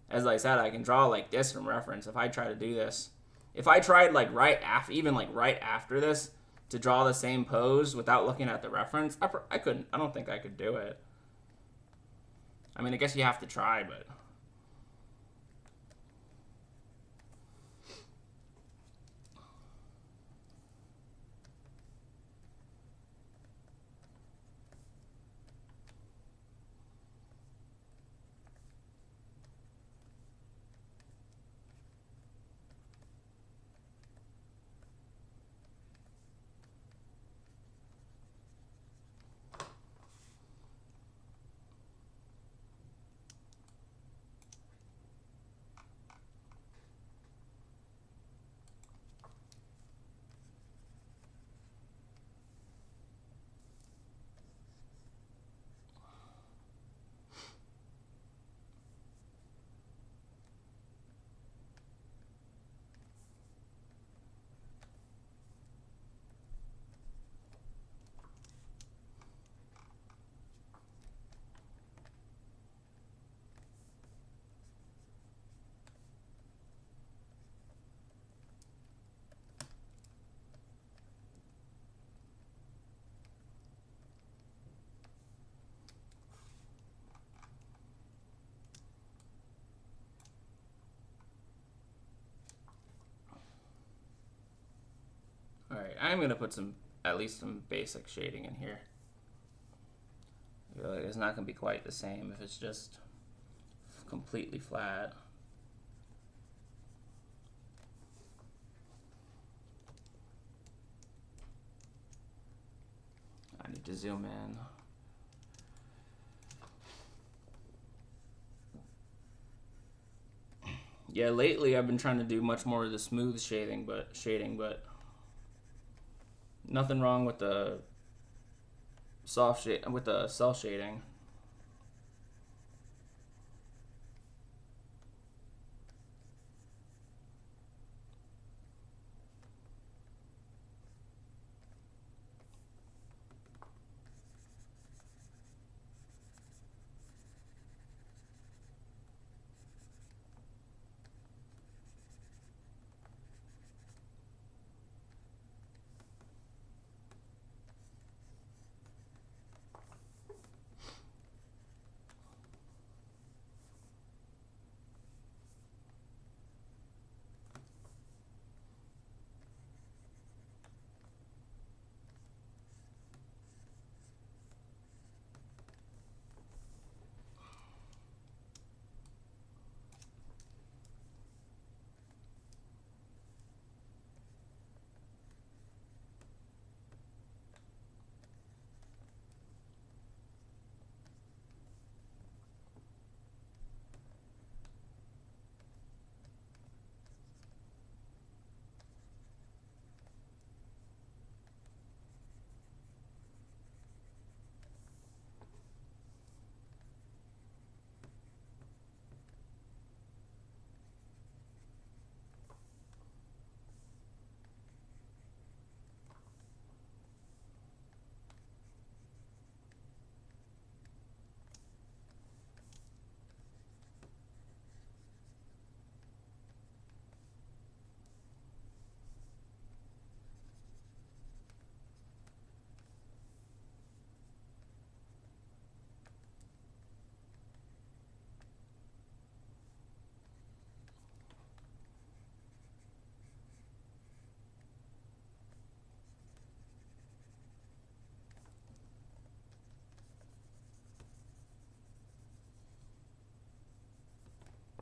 as I said, I can draw like this from reference. If I try to do this, if I tried like right after this to draw the same pose without looking at the reference, I couldn't. I don't think I could do it. I guess you have to try, but... I'm gonna put some, at least some basic shading in here. I feel like it's not gonna be quite the same if it's just completely flat. I need to zoom in. Yeah, lately I've been trying to do much more of the smooth shading, but nothing wrong with the soft shade with the cell shading.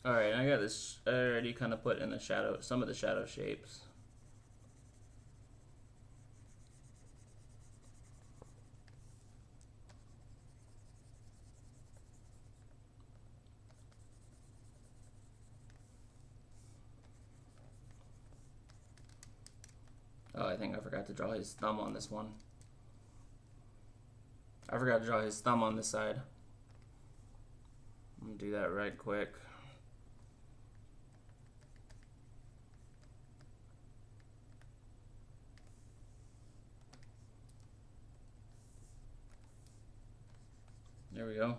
Alright, I got this already kind of put in the shadow, some of the shadow shapes. Oh, I think I forgot to draw his thumb on this one. I forgot to draw his thumb on this side. I'm gonna do that right quick. There we go.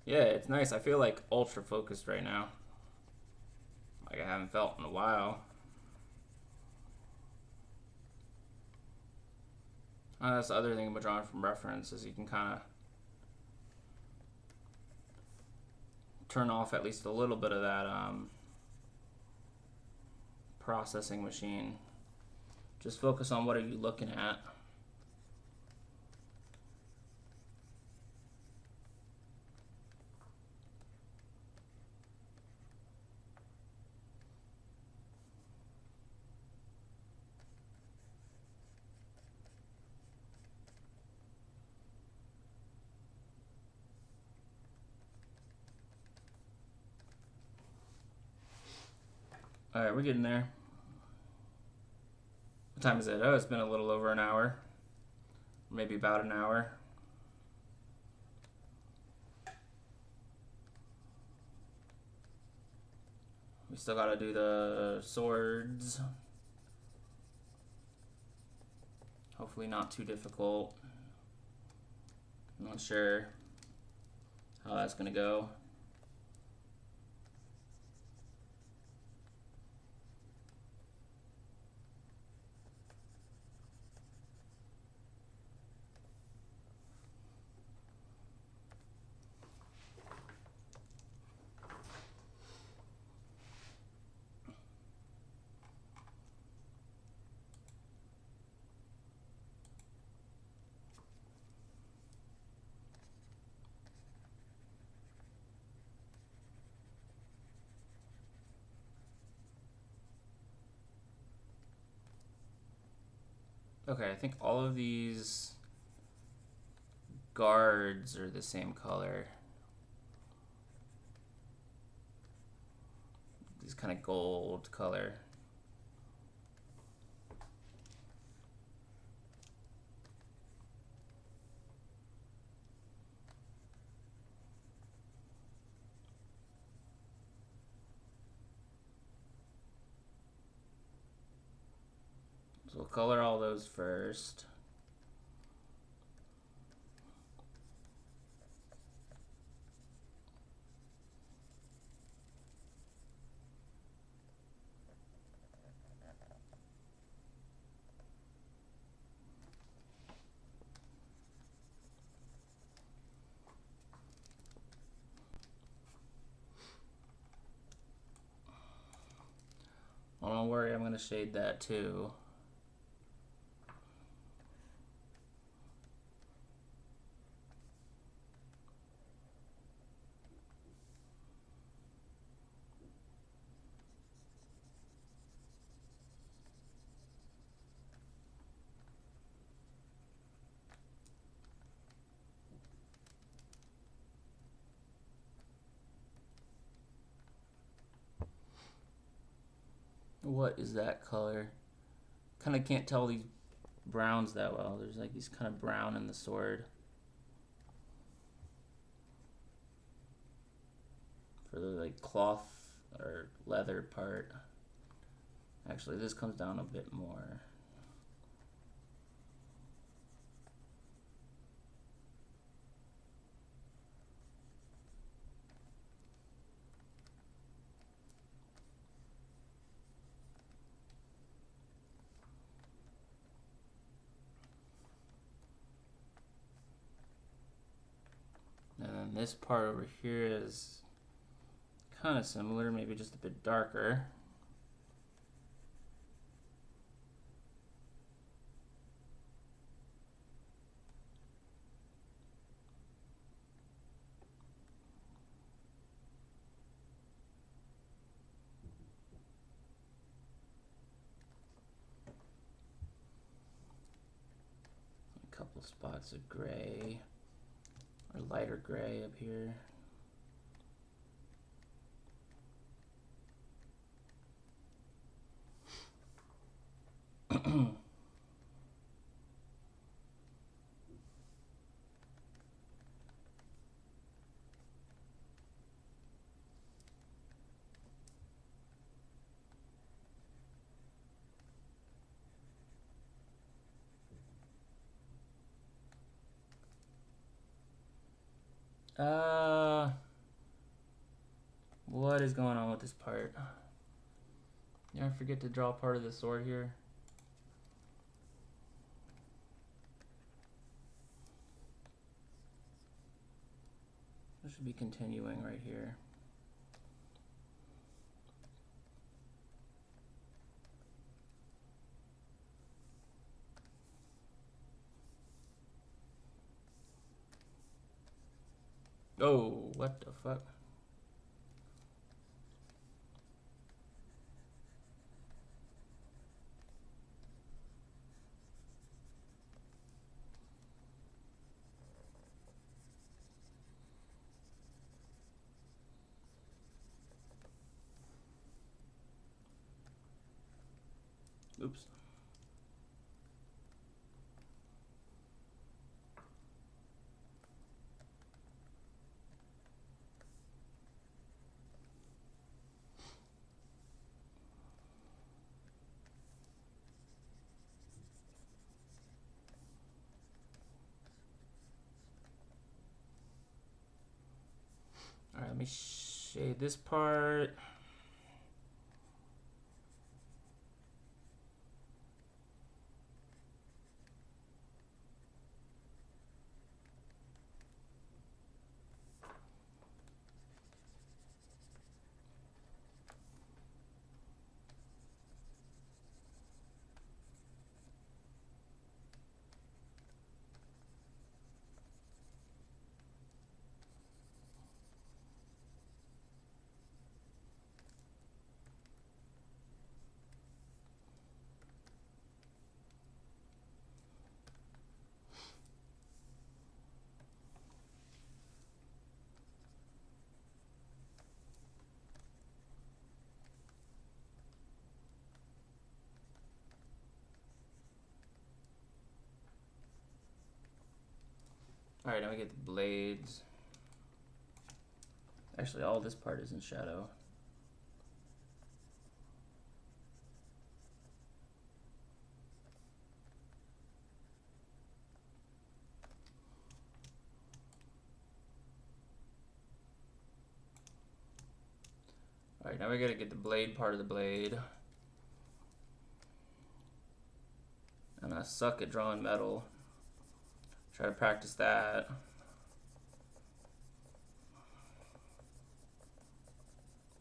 Yeah, it's nice. I feel like ultra focused right now. Like I haven't felt in a while. That's the other thing about drawing from reference is you can kind of turn off at least a little bit of that processing machine. Just focus on what are you looking at. Alright, we're getting there. What time is it? Oh, it's been a little over an hour. Maybe about an hour. We still gotta do the swords. Hopefully not too difficult. I'm not sure how that's gonna go. Okay, I think all of these guards are the same color. These kind of gold color. So we'll color all those first. Oh, don't worry, I'm going to shade that too. What is that color? Kind of can't tell these browns that well. There's like these kind of brown in the sword. For the like cloth or leather part. Actually, this comes down a bit more. And then this part over here is kind of similar, maybe just a bit darker. A couple spots of gray or lighter gray up here. What is going on with this part? Did I forget to draw part of the sword here? This should be continuing right here. Oh, what the fuck? Oops. All right, let me shade this part. Alright, now we get the blades. Actually, all this part is in shadow. Alright, now we gotta get the blade part of the blade. And I suck at drawing metal. Try to practice that.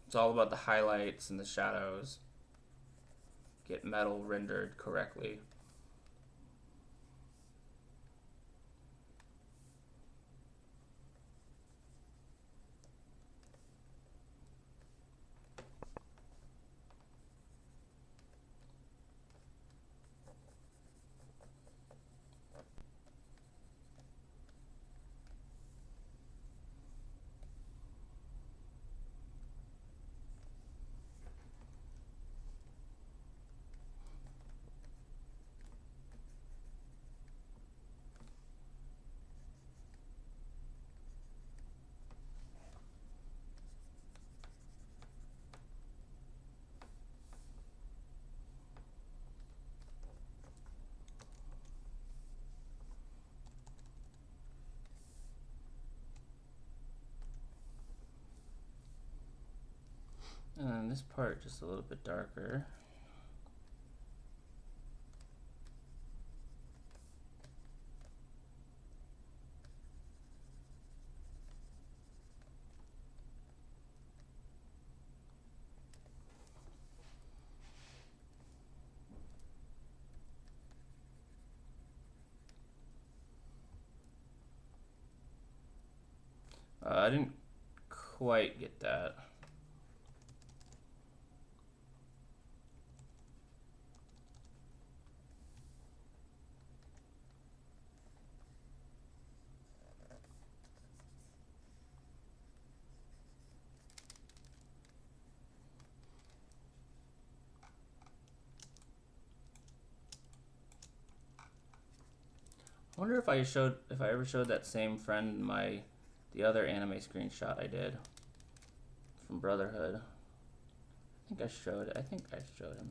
It's all about the highlights and the shadows. Get metal rendered correctly. And then this part just a little bit darker. I didn't quite get that. I wonder if I ever showed that same friend the other anime screenshot I did from Brotherhood. I think I showed him.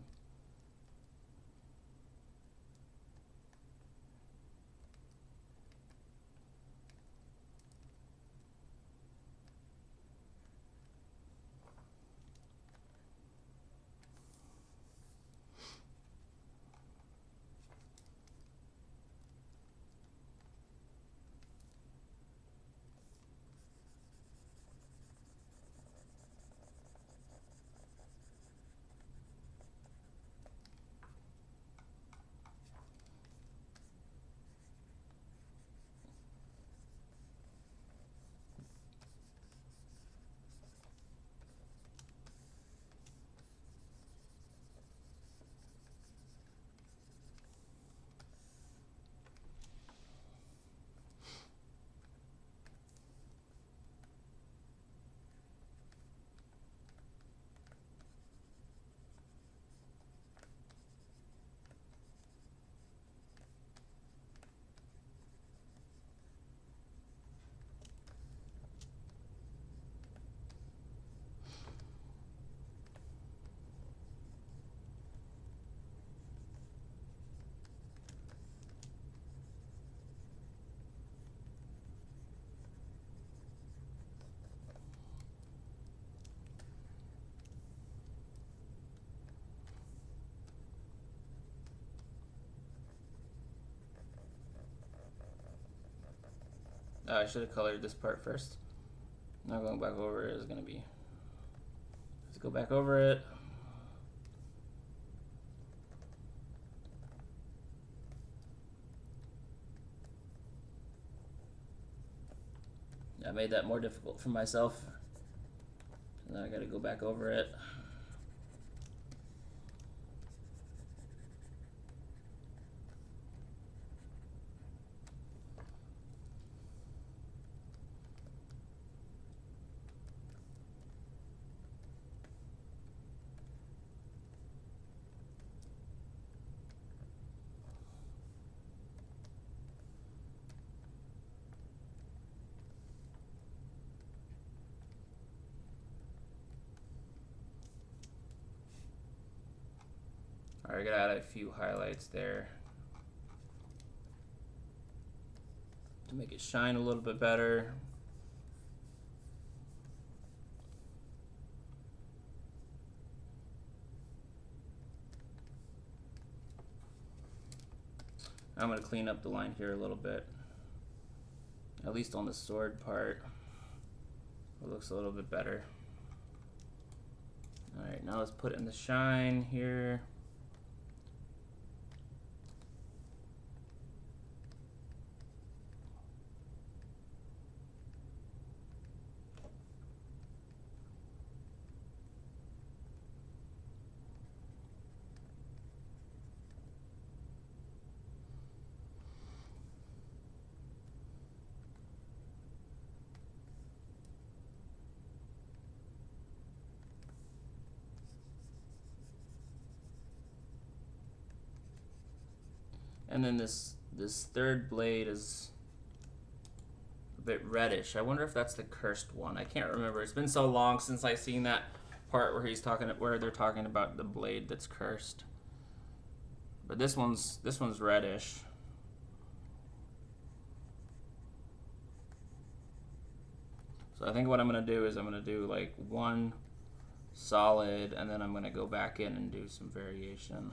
I should have colored this part first. Now going back over it is gonna be. Let's go back over it. I made that more difficult for myself. Now I gotta go back over it. Alright, I gotta add a few highlights there to make it shine a little bit better. I'm gonna clean up the line here a little bit, at least on the sword part. It looks a little bit better. Alright, now let's put in the shine here. And then this third blade is a bit reddish. I wonder if that's the cursed one. I can't remember. It's been so long since I seen that part where they're talking about the blade that's cursed. But this one's reddish. So I think what I'm gonna do is I'm gonna do like one solid, and then I'm gonna go back in and do some variation.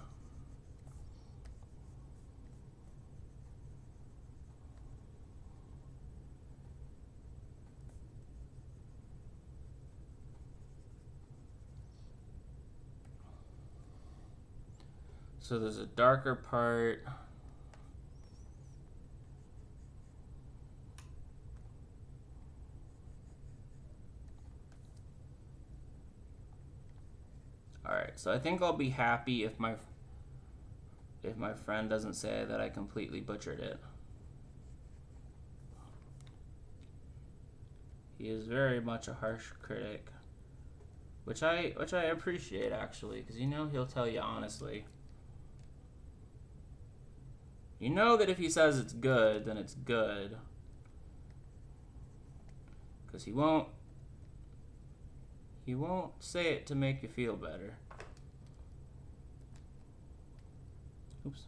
So there's a darker part. Alright, so I think I'll be happy if my friend doesn't say that I completely butchered it. He is very much a harsh critic, which I appreciate actually, because you know he'll tell you honestly. You know that if he says it's good, then it's good. Because he won't say it to make you feel better. Oops.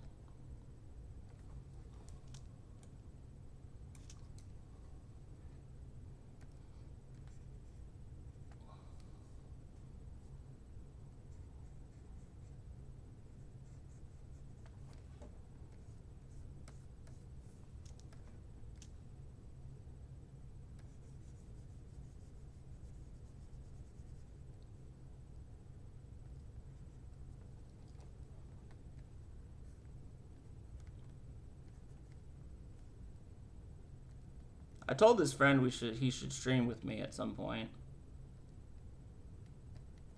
I told his friend he should stream with me at some point.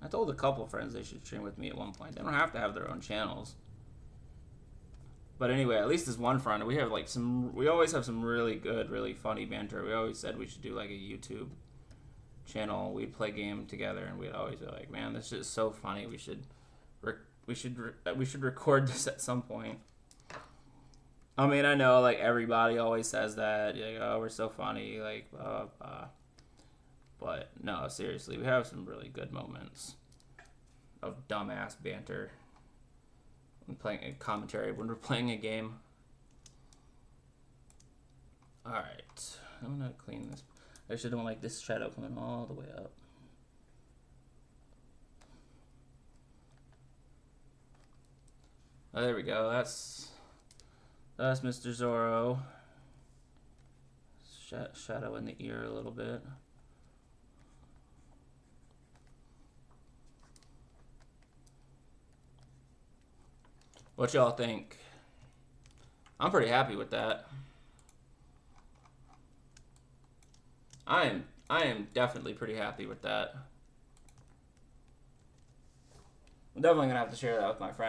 I told a couple friends they should stream with me at one point. They don't have to have their own channels. But anyway, at least this one friend, we always have some really good, really funny banter. We always said we should do like a YouTube channel. We'd play game together, and we'd always be like, "Man, this is so funny. We should record this at some point." I mean, I know like everybody always says that, like, "Oh, we're so funny," like, but no, seriously, we have some really good moments of dumbass banter when playing a commentary when we're playing a game. All right, I'm gonna clean this. I should have like this shadow coming all the way up. Oh, there we go. That's Mr. Zorro. Shadow in the ear a little bit. What y'all think? I'm pretty happy with that. I am definitely pretty happy with that. I'm definitely gonna have to share that with my friend.